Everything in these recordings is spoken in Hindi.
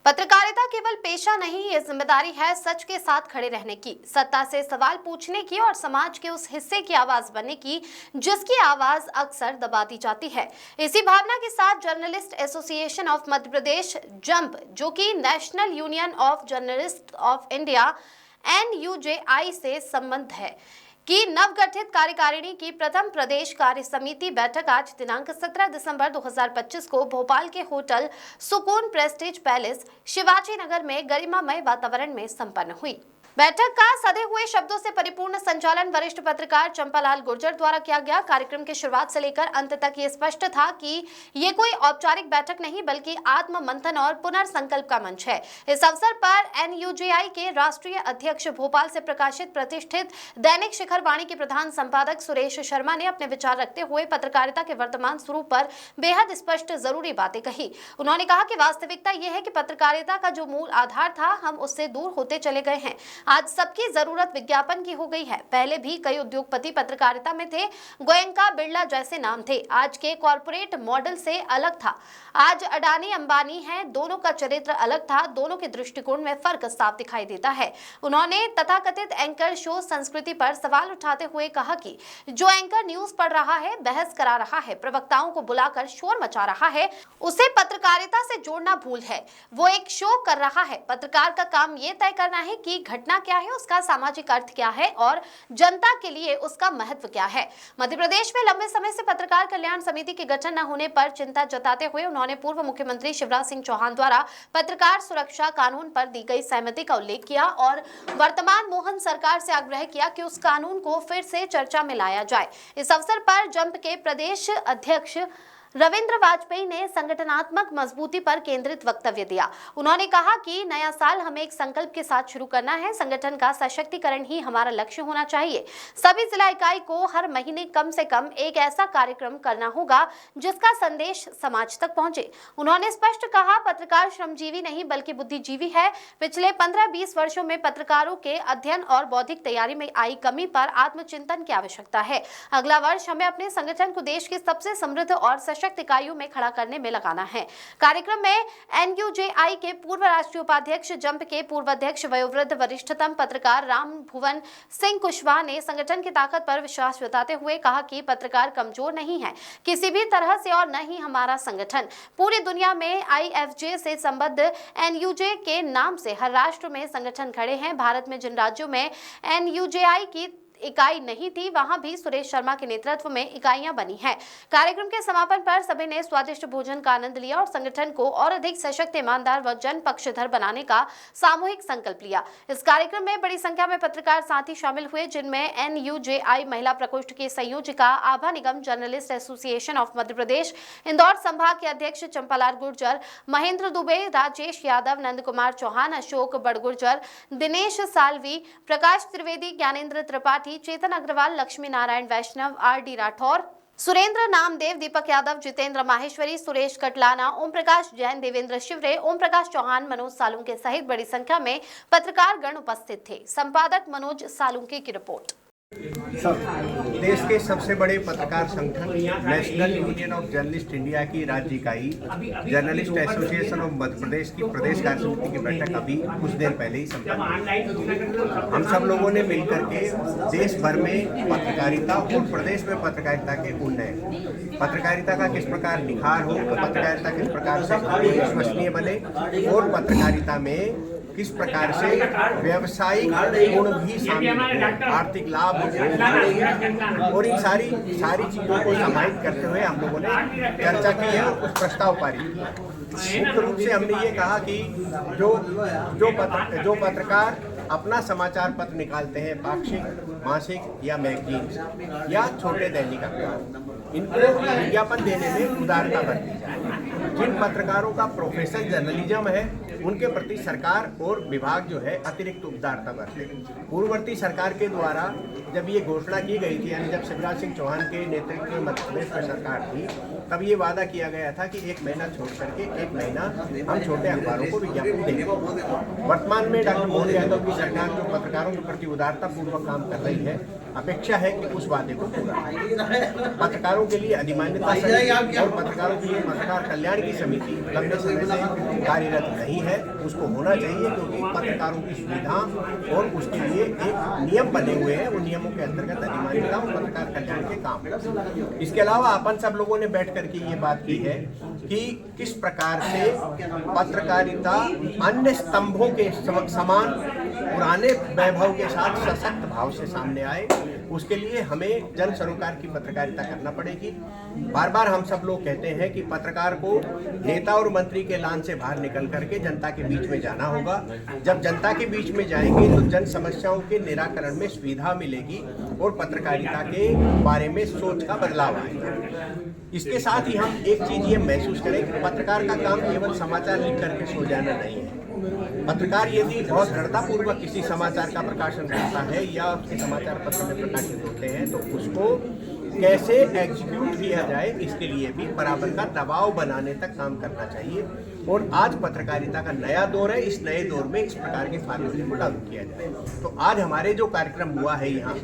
पत्रकारिता केवल पेशा नहीं, ये जिम्मेदारी है सच के साथ खड़े रहने की, सत्ता से सवाल पूछने की और समाज के उस हिस्से की आवाज बनने की जिसकी आवाज अक्सर दबा दी जाती है। इसी भावना के साथ journalist association of Madhya Pradesh jump, जो कि national union of journalist of India NUJI से संबंध है, की नवगठित कार्यकारिणी की प्रथम प्रदेश कार्य समिति बैठक आज दिनांक 17 दिसंबर 2025 को भोपाल के होटल सुकून प्रेस्टीज पैलेस शिवाजी नगर में गरिमामय वातावरण में संपन्न हुई। बैठक का सधे हुए शब्दों से परिपूर्ण संचालन वरिष्ठ पत्रकार चंपालाल गुर्जर द्वारा किया गया। कार्यक्रम की शुरुआत से लेकर अंत तक ये स्पष्ट था कि ये कोई औपचारिक बैठक नहीं बल्कि आत्म मंथन और पुनर्संकल्प का मंच है। इस अवसर पर NUJI के राष्ट्रीय अध्यक्ष, भोपाल से प्रकाशित प्रतिष्ठित दैनिक शिखर वाणी के प्रधान संपादक सुरेश शर्मा ने अपने विचार रखते हुए पत्रकारिता के वर्तमान स्वरूप पर बेहद स्पष्ट जरूरी बातें कही। उन्होंने कहा कि वास्तविकता यह है कि पत्रकारिता का जो मूल आधार था, हम उससे दूर होते चले गए हैं। आज सबकी जरूरत विज्ञापन की हो गई है। पहले भी कई उद्योगपति पत्रकारिता में थे, गोयंका, बिरला जैसे नाम थे। आज के कॉर्पोरेट मॉडल से अलग था। आज अडानी अंबानी हैं, दोनों का चरित्र अलग था। दोनों के दृष्टिकोण में फर्क साफ दिखाई देता है। उन्होंने तथाकथित एंकर शो संस्कृति पर सवाल उठाते हुए कहा कि जो एंकर न्यूज पढ़ रहा है, बहस करा रहा है, प्रवक्ताओं को बुलाकर शोर मचा रहा है, उसे पत्रकारिता से जोड़ना भूल है। वो एक शो कर रहा है। पत्रकार का काम ये तय करना है कि घटना क्या है, उसका सामाजिक अर्थ क्या है और जनता के लिए उसका महत्व क्या है। मध्य प्रदेश में लंबे समय से पत्रकार कल्याण समिति के गठन न होने पर चिंता जताते हुए उन्होंने पूर्व मुख्यमंत्री शिवराज सिंह चौहान द्वारा पत्रकार सुरक्षा कानून पर दी गई सहमति का उल्लेख किया और वर्तमान मोहन सरकार से आग्रह किया कि उस कानून को फिर से चर्चा में लाया जाए। इस अवसर पर जंप के प्रदेश अध्यक्ष रविंद्र वाजपेयी ने संगठनात्मक मजबूती पर केंद्रित वक्तव्य दिया। उन्होंने कहा कि नया साल हमें एक संकल्प के साथ शुरू करना है। संगठन का सशक्तिकरण ही हमारा लक्ष्य होना चाहिए। सभी जिला इकाई को हर महीने कम से कम एक ऐसा कार्यक्रम करना होगा जिसका संदेश समाज तक पहुंचे। उन्होंने स्पष्ट कहा, पत्रकार श्रमजीवी नहीं बल्कि बुद्धिजीवी है। पिछले 15-20 वर्षों में पत्रकारों के अध्ययन और बौद्धिक तैयारी में आई कमी पर आत्मचिंतन की आवश्यकता है। अगला वर्ष हमें अपने संगठन को देश की सबसे समृद्ध और सशक्त इकाइयों में खड़ा करने में लगाना है। कार्यक्रम में NUJI के पूर्व राष्ट्रीय उपाध्यक्ष, जंप के पूर्व अध्यक्ष, वयोवृद्ध वरिष्ठतम पत्रकार राम भुवन सिंह कुशवाहा ने संगठन की ताकत पर विश्वास जताते हुए कहा कि पत्रकार कमजोर नहीं है किसी भी तरह से और न ही हमारा संगठन। पूरी दुनिया में IFJ से संबद्ध NUJ के नाम से हर राष्ट्र में संगठन खड़े हैं। भारत में जिन राज्यों में NUJI की इकाई नहीं थी, वहां भी सुरेश शर्मा के नेतृत्व में इकाइयां बनी हैं। कार्यक्रम के समापन पर सभी ने स्वादिष्ट भोजन का आनंद लिया और संगठन को और अधिक सशक्त, ईमानदार व जन पक्षधर बनाने का सामूहिक संकल्प लिया। इस कार्यक्रम में बड़ी संख्या में पत्रकार साथी शामिल हुए, जिनमें NUJI महिला प्रकोष्ठ की संयोजिका, आभा निगम journalist association of Madhya Pradesh Indore संभाग के अध्यक्ष चंपालाल गुर्जर, महेंद्र दुबे, राजेश यादव, नंद कुमार चौहान, अशोक बड़गुर्जर, दिनेश सालवी, प्रकाश त्रिवेदी, ज्ञानेंद्र त्रिपाठी, चेतन अग्रवाल, लक्ष्मी नारायण वैष्णव, RD राठौर, सुरेंद्र नामदेव, दीपक यादव, जितेंद्र माहेश्वरी, सुरेश कटलाना, ओम प्रकाश जैन, देवेंद्र शिवरे, ओम प्रकाश चौहान, मनोज सालुंके सहित बड़ी संख्या में पत्रकार गण उपस्थित थे। संपादक मनोज सालुंके की रिपोर्ट। देश के सबसे बड़े पत्रकार संगठन national union of journalist India की राज्य इकाई journalist association of Madhya Pradesh की प्रदेश कार्य समिति की बैठक अभी कुछ देर पहले ही संपन्न। हम सब लोगों ने मिलकर के देश भर में पत्रकारिता और प्रदेश में पत्रकारिता के उन्नयन, पत्रकारिता का किस प्रकार निखार हो, पत्रकारिता किस प्रकार से विश्वसनीय बने और पत्रकारिता में किस प्रकार से व्यावसायिक गुण भी शामिल हो, आर्थिक लाभ और इन सारी चीजों को समाहित करते हुए हम लोगों ने चर्चा की है और कुछ प्रस्ताव पारित किया। मुख्य रूप से हमने ये कहा कि जो पत्रकार अपना समाचार पत्र निकालते हैं, पाक्षिक, मासिक या मैगजीन या छोटे दैनिक अखबार, इनको विज्ञापन देने में उदारता बरती जाए। जिन पत्रकारों का प्रोफेशन जर्नलिज्म है, उनके प्रति सरकार और विभाग जो है अतिरिक्त उदारता बरते। पूर्ववर्ती सरकार के द्वारा जब ये घोषणा की गई थी, यानी जब शिवराज सिंह चौहान के नेतृत्व में मध्य प्रदेश में सरकार थी, तब ये वादा किया गया था कि 1 महीना छोड़ करके 1 महीना हम छोटे अखबारों को विज्ञापन देंगे। वर्तमान में डॉक्टर मोहन यादव की सरकार जो पत्रकारों के प्रति उदारता पूर्वक काम कर रही है, अपेक्षा है कि उस वादे को पूरा करें। पत्रकारों के लिए अधिमान्यता समिति और पत्रकारों के लिए पत्रकार कल्याण की समिति लंबे समय से कार्यरत नहीं है, उसको होना चाहिए, क्योंकि पत्रकारों की सुविधा और उसके लिए एक नियम बने हुए हैं, उन नियमों के अंतर्गत अधिमान्यता और पत्रकार कल्याण के काम। इसके अलावा अपन सब लोगों ने बैठ करके ये बात की है कि किस प्रकार से पत्रकारिता अन्य स्तंभों के समान पुराने वैभव के साथ सशक्त भाव से सामने आए, उसके लिए हमें जन सरोकार की पत्रकारिता करना पड़ेगी। बार बार हम सब लोग कहते हैं कि पत्रकार को नेता और मंत्री के लान से बाहर निकल करके जनता के बीच में जाना होगा। जब जनता के बीच में जाएंगे तो जन समस्याओं के निराकरण में सुविधा मिलेगी और पत्रकारिता के बारे में सोच का बदलाव आएगा। इसके साथ ही हम एक चीज ये महसूस करें कि पत्रकार का काम केवल समाचार लिख करके सो जाना नहीं है। पत्रकार यदि बहुत दृढ़तापूर्वक किसी समाचार का प्रकाशन करता है या उसके समाचार पत्र में प्रकाशित होते हैं तो उसको कैसे एग्जीक्यूट किया जाए, इसके लिए भी बराबर का दबाव बनाने तक काम करना चाहिए। और आज पत्रकारिता का नया दौर है, इस नए दौर में इस प्रकार के फार्मूले को लागू किया जाए। तो आज हमारे जो कार्यक्रम हुआ है यहाँ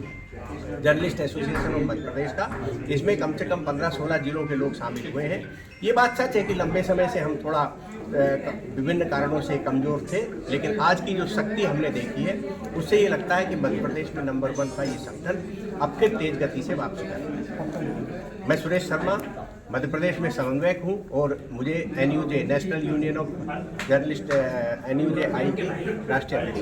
journalist association of Madhya Pradesh का, इसमें कम से कम 15-16 जिलों के लोग शामिल हुए हैं। ये बात सच है कि लंबे समय से हम थोड़ा विभिन्न कारणों से कमजोर थे, लेकिन आज की जो शक्ति हमने देखी है उससे ये लगता है कि मध्य प्रदेश में नंबर 1 का ये संगठन अब फिर तेज गति से वापसी करेगा। मैं सुरेश शर्मा मध्य प्रदेश में समन्वयक हूँ और मुझे NUJ national union of journalist NUJ-I की राष्ट्रीय अध्यक्ष।